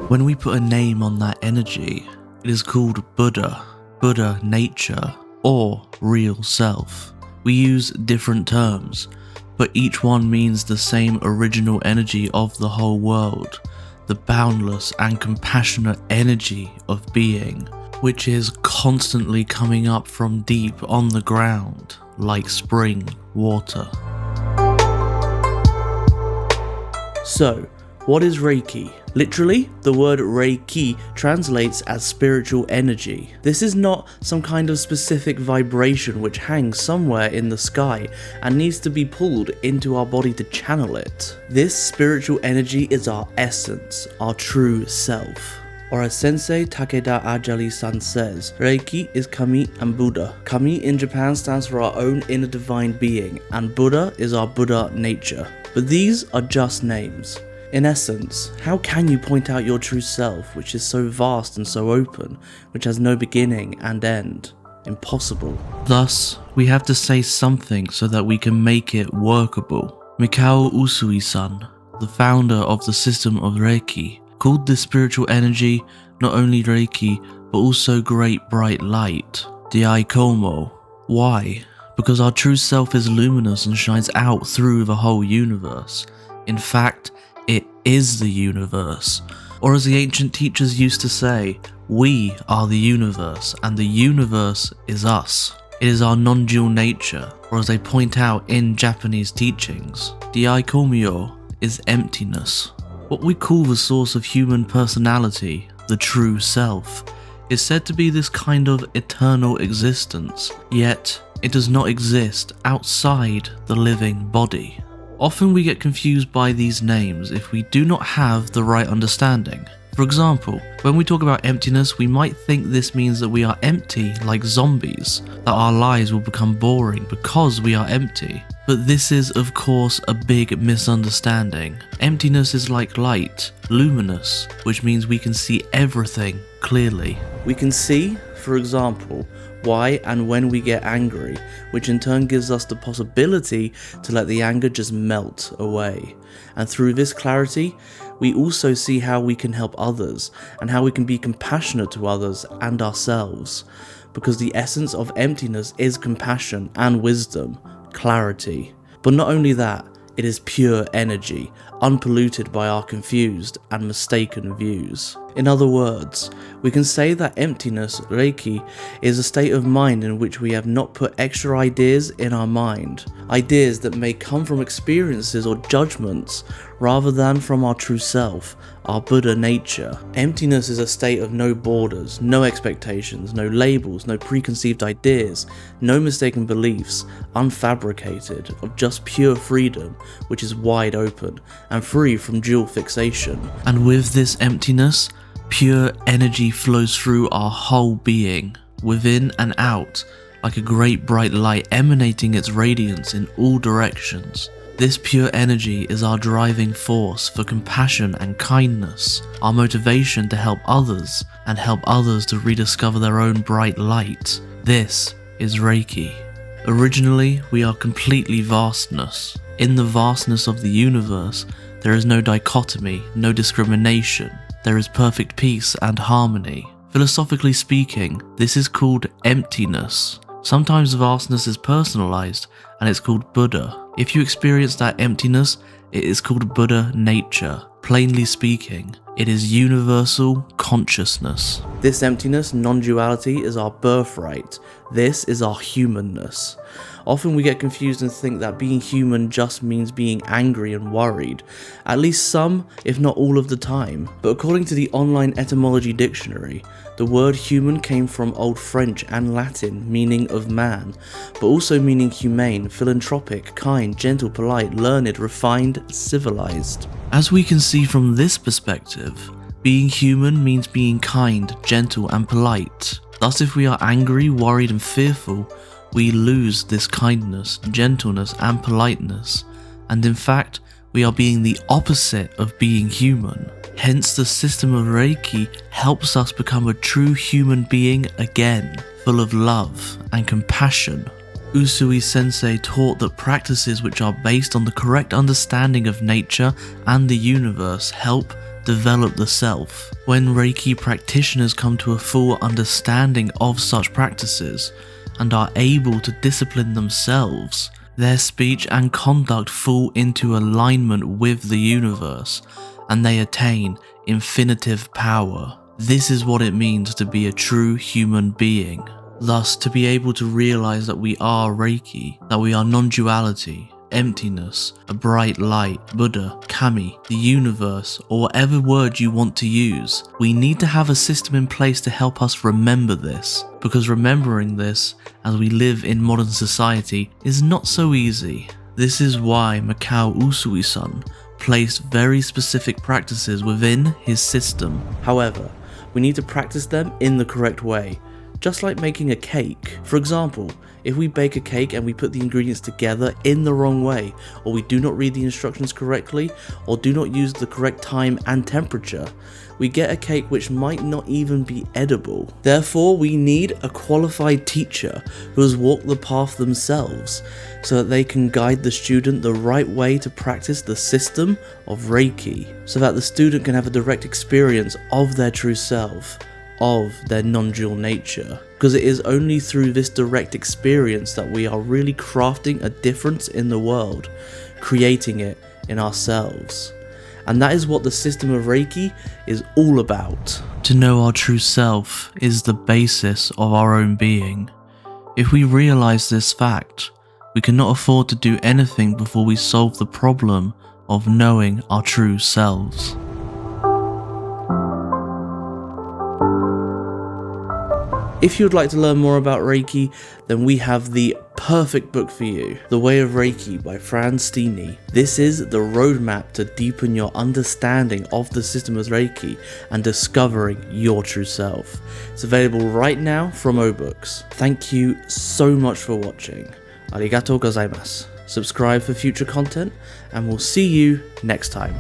When we put a name on that energy, it is called Buddha, Buddha nature, or real self. We use different terms, but each one means the same original energy of the whole world, the boundless and compassionate energy of being, which is constantly coming up from deep on the ground, like spring water. So, what is Reiki? Literally, the word Reiki translates as spiritual energy. This is not some kind of specific vibration which hangs somewhere in the sky and needs to be pulled into our body to channel it. This spiritual energy is our essence, our true self. Or as Sensei Takeda Ajari-san says, Reiki is Kami and Buddha. Kami in Japan stands for our own inner divine being, and Buddha is our Buddha nature. But these are just names. In essence, how can you point out your true self, which is so vast and so open, which has no beginning and end? Impossible. Thus, we have to say something so that we can make it workable. Mikao Usui-san, the founder of the system of Reiki, called this spiritual energy not only Reiki, but also great bright light, Diaikomo. Why? Because our true self is luminous and shines out through the whole universe. In fact, it is the universe. Or as the ancient teachers used to say, we are the universe and the universe is us. It is our non-dual nature, or as they point out in Japanese teachings, Diaikomyo is emptiness. What we call the source of human personality, the true self, is said to be this kind of eternal existence, yet it does not exist outside the living body. Often we get confused by these names if we do not have the right understanding. For example, when we talk about emptiness, we might think this means that we are empty like zombies, that our lives will become boring because we are empty. But this is of course a big misunderstanding. Emptiness is like light, luminous, which means we can see everything clearly. We can see, for example, why and when we get angry, which in turn gives us the possibility to let the anger just melt away. And through this clarity, we also see how we can help others and how we can be compassionate to others and ourselves. Because the essence of emptiness is compassion and wisdom, clarity. But not only that, it is pure energy, unpolluted by our confused and mistaken views. In other words, we can say that emptiness, Reiki, is a state of mind in which we have not put extra ideas in our mind. Ideas that may come from experiences or judgments rather than from our true self, our Buddha nature. Emptiness is a state of no borders, no expectations, no labels, no preconceived ideas, no mistaken beliefs, unfabricated, of just pure freedom, which is wide open and free from dual fixation. And with this emptiness, pure energy flows through our whole being, within and out, like a great bright light emanating its radiance in all directions. This pure energy is our driving force for compassion and kindness, our motivation to help others and help others to rediscover their own bright light. This is Reiki. Originally, we are completely vastness. In the vastness of the universe, there is no dichotomy, no discrimination. There is perfect peace and harmony. Philosophically speaking, this is called emptiness. Sometimes vastness is personalized and it's called Buddha. If you experience that emptiness, it is called Buddha nature. Plainly speaking, it is universal consciousness. This emptiness, non-duality, is our birthright. This is our humanness. Often we get confused and think that being human just means being angry and worried, at least some, if not all of the time. But according to the online etymology dictionary, the word human came from Old French and Latin, meaning of man, but also meaning humane, philanthropic, kind, gentle, polite, learned, refined, civilized. As we can see from this perspective, being human means being kind, gentle, and polite. Thus, if we are angry, worried, and fearful, we lose this kindness, gentleness, and politeness, and in fact, we are being the opposite of being human. Hence, the system of Reiki helps us become a true human being again, full of love and compassion. Usui Sensei taught that practices which are based on the correct understanding of nature and the universe help develop the self. When Reiki practitioners come to a full understanding of such practices and are able to discipline themselves, their speech and conduct fall into alignment with the universe, and they attain infinitive power. This is what it means to be a true human being. Thus, to be able to realize that we are Reiki, that we are non-duality, emptiness, a bright light, Buddha, Kami, the universe, or whatever word you want to use, we need to have a system in place to help us remember this, because remembering this as we live in modern society is not so easy. This is why Mikao Usui-san placed very specific practices within his system. However, we need to practice them in the correct way, just like making a cake. For example, if we bake a cake and we put the ingredients together in the wrong way, or we do not read the instructions correctly, or do not use the correct time and temperature, we get a cake which might not even be edible. Therefore, we need a qualified teacher who has walked the path themselves, so that they can guide the student the right way to practice the system of Reiki, so that the student can have a direct experience of their true self, of their non-dual nature, because it is only through this direct experience that we are really crafting a difference in the world, creating it in ourselves. And that is what the system of Reiki is all about. To know our true self is the basis of our own being. If we realize this fact, we cannot afford to do anything before we solve the problem of knowing our true selves. If you would like to learn more about Reiki, then we have the perfect book for you, The Way of Reiki by Frans Stiene. This is the roadmap to deepen your understanding of the system of Reiki and discovering your true self. It's available right now from OBooks. Thank you so much for watching. Arigatou gozaimasu. Subscribe for future content, and we'll see you next time.